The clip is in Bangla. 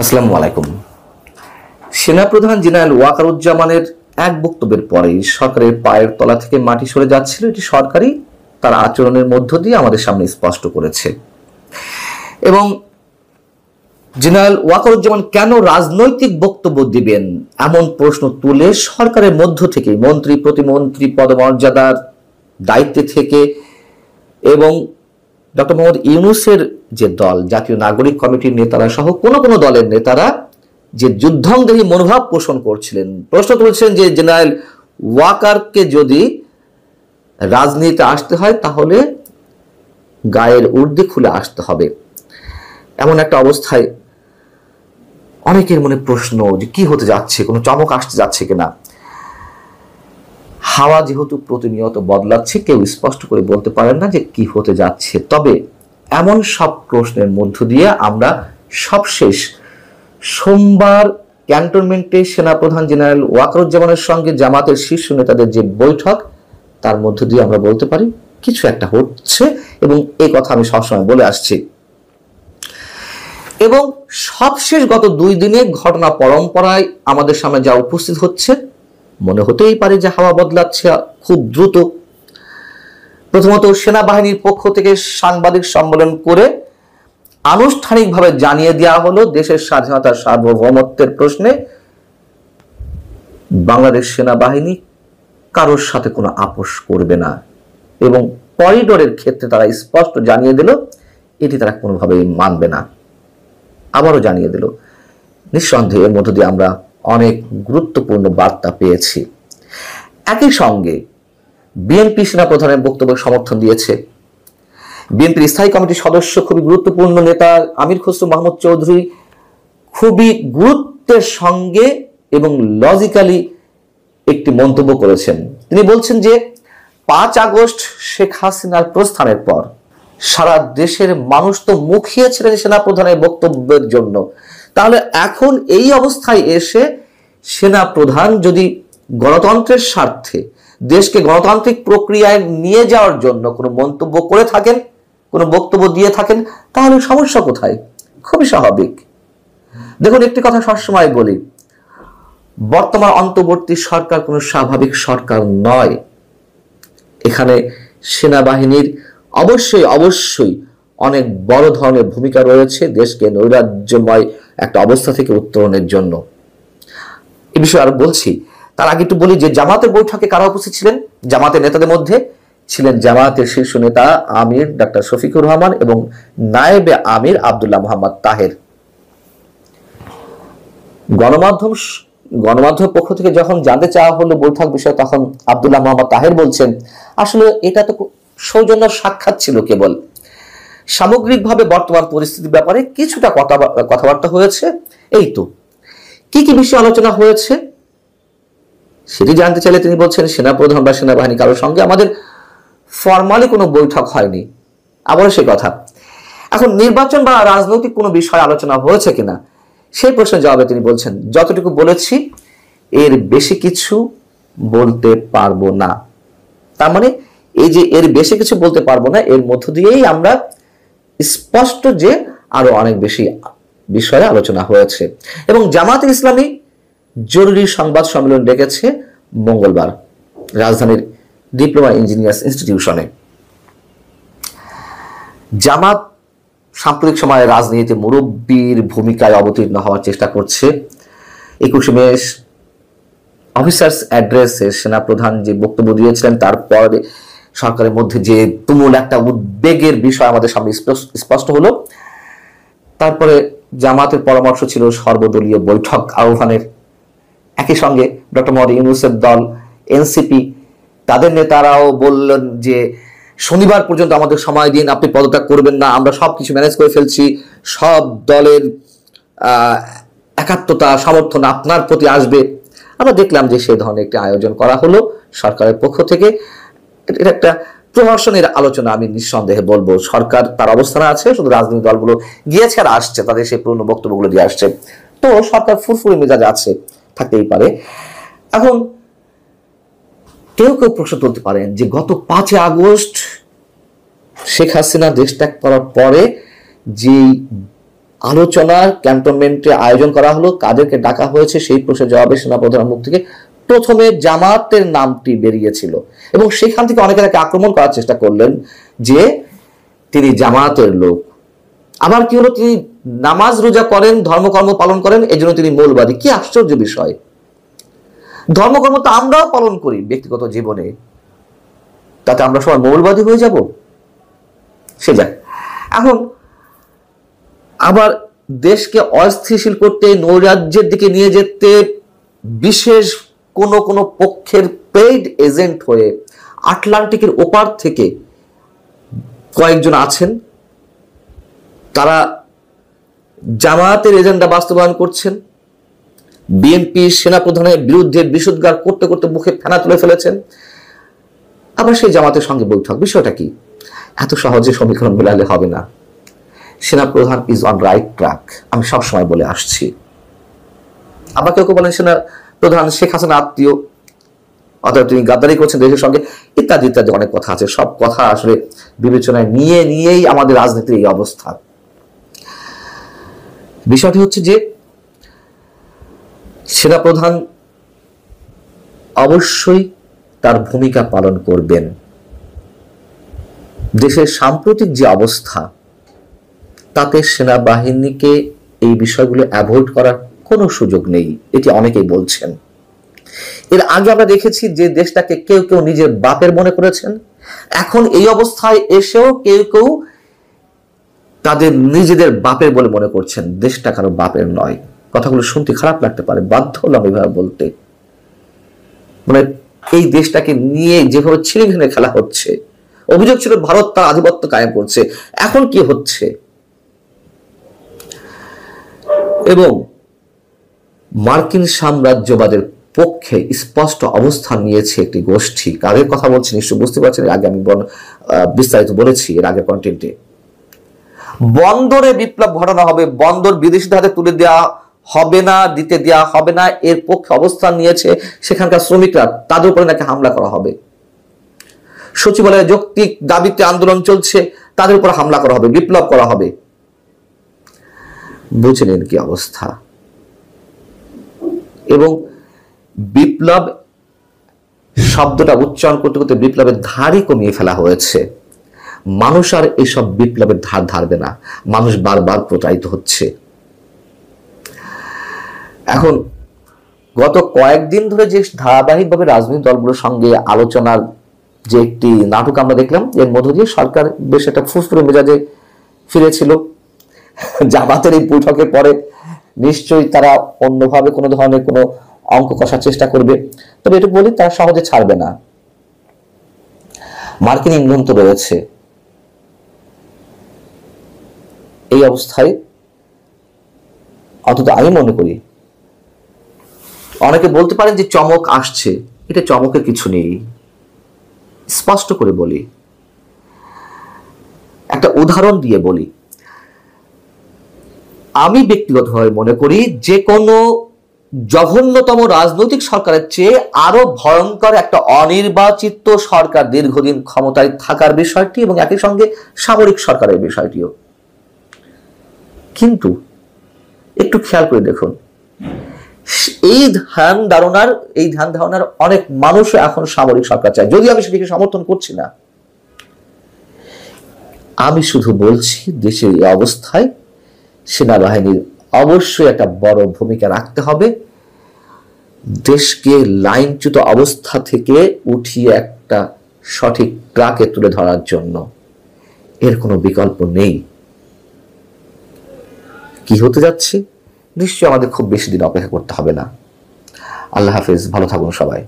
আসসালামু আলাইকুম। সেনাপ্রধান জেনারেল ওয়াকারুজ্জামানের এক বক্তব্যের পরেই সরকারের পায়ের তলা থেকে মাটি সরে যাচ্ছিল, এটি সরকারই তার আচরণের মধ্য দিয়ে আমাদের সামনে স্পষ্ট করেছে। এবং জেনারেল ওয়াকারুজ্জামান কেন রাজনৈতিক বক্তব্য দিবেন এমন প্রশ্ন তুলে সরকারের মধ্য থেকে মন্ত্রী প্রতিমন্ত্রী পদমর্যাদার দায়িত্বে থেকে এবং ডক্টর মোহাম্মদ ইউনূসের যে দল জাতীয় নাগরিক কমিটির নেতারা সহ কোন কোন দলের নেতারা যে যুদ্ধংদেহী মনোভাব পোষণ করছিলেন, প্রশ্ন তুলছিলেন যে জেনারেল ওয়াকারকে যদি রাজনীতিতে আসতে হয় তাহলে গায়ের উর্দি খুলে আসতে হবে। এমন একটা অবস্থায় অনেকের মনে প্রশ্ন যে কি হতে যাচ্ছে, কোনো চমক আসতে যাচ্ছে কিনা। হাওয়া যেহেতু প্রতিনিয়ত বদলাচ্ছে, কেউ স্পষ্ট করে বলতে পারেন না যে কি হতে যাচ্ছে। তবে এমন সব প্রশ্নের মধ্য দিয়ে আমরা সবশেষ সোমবার ক্যান্টনমেন্টে সেনাপ্রধান জেনারেল ওয়াকারুজ্জামানের সঙ্গে জামাতের শীর্ষ নেতাদের যে বৈঠক, তার মধ্য দিয়ে আমরা বলতে পারি কিছু একটা হচ্ছে, এবং এই কথা আমি সবসময় বলে আসছি। এবং সবশেষ গত 2 দিনে ঘটনা পরম্পরায় আমাদের সামনে যা উপস্থিত হচ্ছে, মনে হতেই পারে যে হাওয়া বদলাচ্ছে খুব দ্রুত। প্রথমত সেনাবাহিনীর পক্ষ থেকে সাংবাদিক সম্মেলন করে আনুষ্ঠানিকভাবে জানিয়ে দেওয়া হলো দেশের স্বাধীনতার সার্বভৌমত্বের প্রশ্নে বাংলাদেশ সেনাবাহিনী কারোর সাথে কোনো আপোষ করবে না, এবং করিডোরের ক্ষেত্রে তারা স্পষ্ট জানিয়ে দিল এটি তারা কোনোভাবেই মানবে না। আবারও জানিয়ে দিল। নিঃসন্দেহে এর মধ্য দিয়ে আমরা অনেক গুরুত্বপূর্ণ বার্তা পেয়েছি। একই সঙ্গে বিএনপি সেনাপ্রধানের বক্তব্য সমর্থন দিয়েছে। বিএনপির স্থায়ী কমিটির সদস্য, খুবই গুরুত্বপূর্ণ নেতা আমির খসরু মাহমুদ চৌধুরী খুবই গুরুত্বের সঙ্গে এবং লজিক্যালি একটি মন্তব্য করেছেন। তিনি বলছেন যে 5 আগস্ট শেখ হাসিনার প্রস্থানের পর সারা দেশের মানুষ তো মুখিয়েছিলেন সেনাপ্রধানের বক্তব্যের জন্য, তাহলে এখন এই অবস্থায় এসে সেনাপ্রধান যদি গণতন্ত্রের স্বার্থে দেশকে গণতান্ত্রিক প্রক্রিয়ায় নিয়ে যাওয়ার জন্য কোনো মন্তব্য করে থাকেন, কোনো বক্তব্য দিয়ে থাকেন, তাহলে সমস্যা কোথায়? খুবই স্বাভাবিক। দেখুন, একটি কথা সবসময় বলি, বর্তমান অন্তর্বর্তী সরকার কোনো স্বাভাবিক সরকার নয়। এখানে সেনাবাহিনীর অবশ্যই অনেক বড় ধরনের ভূমিকা রয়েছে দেশকে নৈরাজ্যময় একটা অবস্থা থেকে উত্তরণের জন্য। এ বিষয়ে আরো বলছি, তার আগে একটু বলি যে জামাতের বৈঠকে কারা উপস্থিত ছিলেন। জামাতের নেতাদের মধ্যে ছিলেন জামাতের শীর্ষ নেতা আমির ডাক্তার শফিকুর রহমান এবং নায়েবে আমির আব্দুল্লাহ মোহাম্মদ তাহের। গণমাধ্যমের পক্ষ থেকে যখন জানতে চাওয়া হলো বৈঠক বিষয়ে, তখন আব্দুল্লাহ মোহাম্মদ তাহের বলছেন আসলে এটা তো সৌজন্য সাক্ষাৎ ছিল, কেবল সামগ্রিকভাবে বর্তমান পরিস্থিতির ব্যাপারে কিছুটা কথাবার্তা হয়েছে, এই তো। কি কি বিষয়ে আলোচনা হয়েছে সেটি জানতে চাইলে তিনি বলছেন সেনাপ্রধান বা সেনাবাহিনী কারোর সঙ্গে আমাদের ফরমালি কোনো বৈঠক হয়নি। আবারও সে কথা। এখন নির্বাচন বা রাজনৈতিক কোনো বিষয় আলোচনা হয়েছে কিনা সেই প্রশ্নের জবাবে তিনি বলছেন যতটুকু বলেছি এর বেশি কিছু বলতে পারবো না। তার মানে এই যে এর বেশি কিছু বলতে পারবো না, এর মধ্য দিয়েই আমরা স্পষ্ট যে আরো অনেক বেশি বিষয়ে আলোচনা হয়েছে। এবং জামায়াতে ইসলামী জরুরি সংবাদ সম্মেলন ডেকেছে মঙ্গলবার রাজধানীর ডিপ্লোমা ইঞ্জিনিয়ার্স ইনস্টিটিউশনে। জামাত সাম্প্রতিক সময়ে রাজনীতিতে মুরব্বীর ভূমিকায় অবতীর্ণ হওয়ার চেষ্টা করছে। 21 মে অফিসার্স অ্যাড্রেসে সেনাপ্রধান যে বক্তব্য দিয়েছিলেন, তারপরে সরকারের মধ্যে যে তুমুল একটা উদ্বেগের বিষয় আমাদের সামনে স্পষ্ট হলো। তারপরে জামাতের পরামর্শ ছিল সর্বদলীয় বৈঠক আহ্বানের। একই সঙ্গে ডক্টর মোহাম্মদ ইউনূসের দল এনসিপি, তাদের নেতারাও বললেন যে শনিবার পর্যন্ত আমাদের সময় দিন, আপনি পদত্যাগ করবেন না, আমরা সবকিছু ম্যানেজ করে ফেলছি, সব দলের একাত্মতা সমর্থন আপনার প্রতি আসবে। আমরা দেখলাম যে সেই ধরনের একটি আয়োজন করা হলো সরকারের পক্ষ থেকে। এটা একটা প্রহসনের আলোচনা। আমি নিঃসন্দেহে বলবো সরকার তার অবস্থানে আছে, শুধু রাজনৈতিক দলগুলো গিয়েছে আর আসছে, তাদের সেই পুরনো বক্তব্যগুলো দিয়ে আসছে, তো সরকার ফুরফুরে মেজাজ আছে, থাকতেই পারে। এখন কেউ কেউ প্রশ্ন তুলতে পারেন যে গত 5 আগস্ট শেখ হাসিনা দেশ ত্যাগ করার পরে যে আলোচনার ক্যান্টনমেন্টে আয়োজন করা হলো, কাদেরকে ডাকা হয়েছে সেই প্রশ্নের জবাবে সেনাপ্রধানের মুখ থেকে প্রথমে জামাতের নামটি বেরিয়েছিল এবং সেখান থেকে অনেকে তাকে আক্রমণ করার চেষ্টা করলেন যে তিনি জামাতের লোক। আবার কি হলো, তিনি নামাজ রোজা করেন, ধর্মকর্ম পালন করেন, এজন্য তিনি মৌলবাদী। কি আশ্চর্য বিষয়! ধর্মকর্ম তো আমরাও পালন করি ব্যক্তিগত জীবনে, তাতে আমরা সবাই মৌলবাদী হয়ে যাব? সে যাক। এখন আবার দেশকে অস্থিতিশীল করতে, নৈরাজ্যের দিকে নিয়ে যেতে বিশেষ কোন কোন পক্ষের পেইড এজেন্ট হয়ে আটলান্টিকের ওপার থেকে কয়েকজন আছেন, তারা জামায়াতের এজেন্ডা বাস্তবায়ন করছেন। বিএনপি সেনাপ্রধানের বিরুদ্ধে বিষোদ্গার করতে করতে মুখে ফেনা তুলে ফেলেছেন। আবার সেই জামাতের সঙ্গে বৈঠক। বিষয়টা কি? এত সহজে সমীকরণ মেলালে হবে না। সেনাপ্রধান ইজ অন রাইট ট্র্যাক, আমি সবসময় বলে আসছি। আবার কেউ কেউ বলেন সেনাপ্রধান শেখ হাসিনা আত্মীয়, অর্থাৎ তিনি গাদ্দারি করছেন দেশের সঙ্গে, ইত্যাদি ইত্যাদি অনেক কথা আছে। সব কথা আসলে বিবেচনায় নিয়েই আমাদের রাজনীতির এই অবস্থা। বিষয়টি হচ্ছে যে সেনাপ্রধান অবশ্যই তার ভূমিকা পালন করবেন। দেশের সাম্প্রতিক যে অবস্থা, তাতে সেনাবাহিনীকে এই বিষয়গুলো অ্যাভয়েড করার কোনো সুযোগ নেই, এটি অনেকেই বলছেন। এর আগে আমরা দেখেছি যে দেশটাকে কেউ কেউ নিজের বাপের মনে করেছেন, এখন এই অবস্থায় এসেও কেউ কেউ তাদের নিজেদের বাপের বলে মনে করছেন। দেশটা কারো বাপের নয়। কথাগুলো শুনতে খারাপ লাগতে পারে, বাধ্য হলাম এভাবে বলতে। মানে এই দেশটাকে নিয়ে যেভাবে ছিনিমিনি খেলা হচ্ছে, অভিযোগ ছিল ভারত তার আধিপত্য কায়েম করছে, এখন কি হচ্ছে? এবং মার্কিন সাম্রাজ্যবাদের পক্ষে স্পষ্ট অবস্থান নিয়েছে একটি গোষ্ঠী। কাদের কথা বলছি নিশ্চয় বুঝতে পারছেন, এর আগে আমি বিস্তারিত বলেছি এর আগে কন্টেন্টে। বন্দরে বিপ্লব ঘটানো হবে, বন্দর বিদেশিদের হাতে তুলে দেওয়া হবে না, দিতে দেওয়া হবে না, এর পক্ষে অবস্থান নিয়েছে সেখানকার শ্রমিকরা। তাদের উপরে নাকি হামলা করা হবে। সচিবালয়ে যৌক্তিক দাবিতে আন্দোলন চলছে, তাদের উপর হামলা করা হবে, বিপ্লব করা হবে। বুঝে নিন কি অবস্থা। এবং বিপ্লব শব্দটা উচ্চারণ করতে করতে বিপ্লবের ধারই কমিয়ে ফেলা হয়েছে। মানুষ আর এইসব বিপ্লবের ধার ধারবে না, মানুষ বারবার প্রতারিত হচ্ছে। এখন গত কয়েকদিন ধরে যে ধারাবাহিকভাবে রাজনৈতিক দলগুলোর সঙ্গে আলোচনার যে একটি নাটক আমরা দেখলাম, এর মধ্য দিয়ে সরকার বেশ একটা ফুসফুরে মেজাজে ফিরেছিল। জামাতের এই বৈঠকের পরে নিশ্চয়ই তারা অন্যভাবে কোনো ধরনের কোনো অঙ্ক কষার চেষ্টা করবে, তবে এটুকু বলি তারা সহজে ছাড়বে না। মার্কিন ইন্ধন তো রয়েছে। এই অবস্থায় অন্তত আমি মনে করি, অনেকে বলতে পারেন যে চমক আসছে, এটা চমকের কিছু নেই। স্পষ্ট করে বলি, একটা উদাহরণ দিয়ে বলি। আমি ব্যক্তিগতভাবে মনে করি যে কোনো জঘন্যতম রাজনৈতিক সরকারের চেয়ে আরো ভয়ঙ্কর একটা অনির্বাচিত সরকার দীর্ঘদিন ক্ষমতায় থাকার বিষয়টি এবং একই সঙ্গে সামরিক সরকারের বিষয়টিও। কিন্তু একটু খেয়াল করে দেখুন, এই ধ্যান ধারণার অনেক মানুষও এখন সামরিক সরকার চায়, যদি আমি সেটিকে সমর্থন করছি না। আমি শুধু বলছি দেশের এই অবস্থায় সেনাবাহিনীর অবশ্যই একটা বড় ভূমিকা রাখতে হবে। দেশকে লাইনচ্যুত অবস্থা থেকে উঠিয়ে একটা সঠিক ট্র্যাকে তুলে ধরার জন্য। এর কোনো বিকল্প নেই। কি হতে যাচ্ছে নিশ্চয়ই আমাদের খুব বেশি দিন অপেক্ষা করতে হবে না। আল্লাহ হাফেজ, ভালো থাকুন সবাই।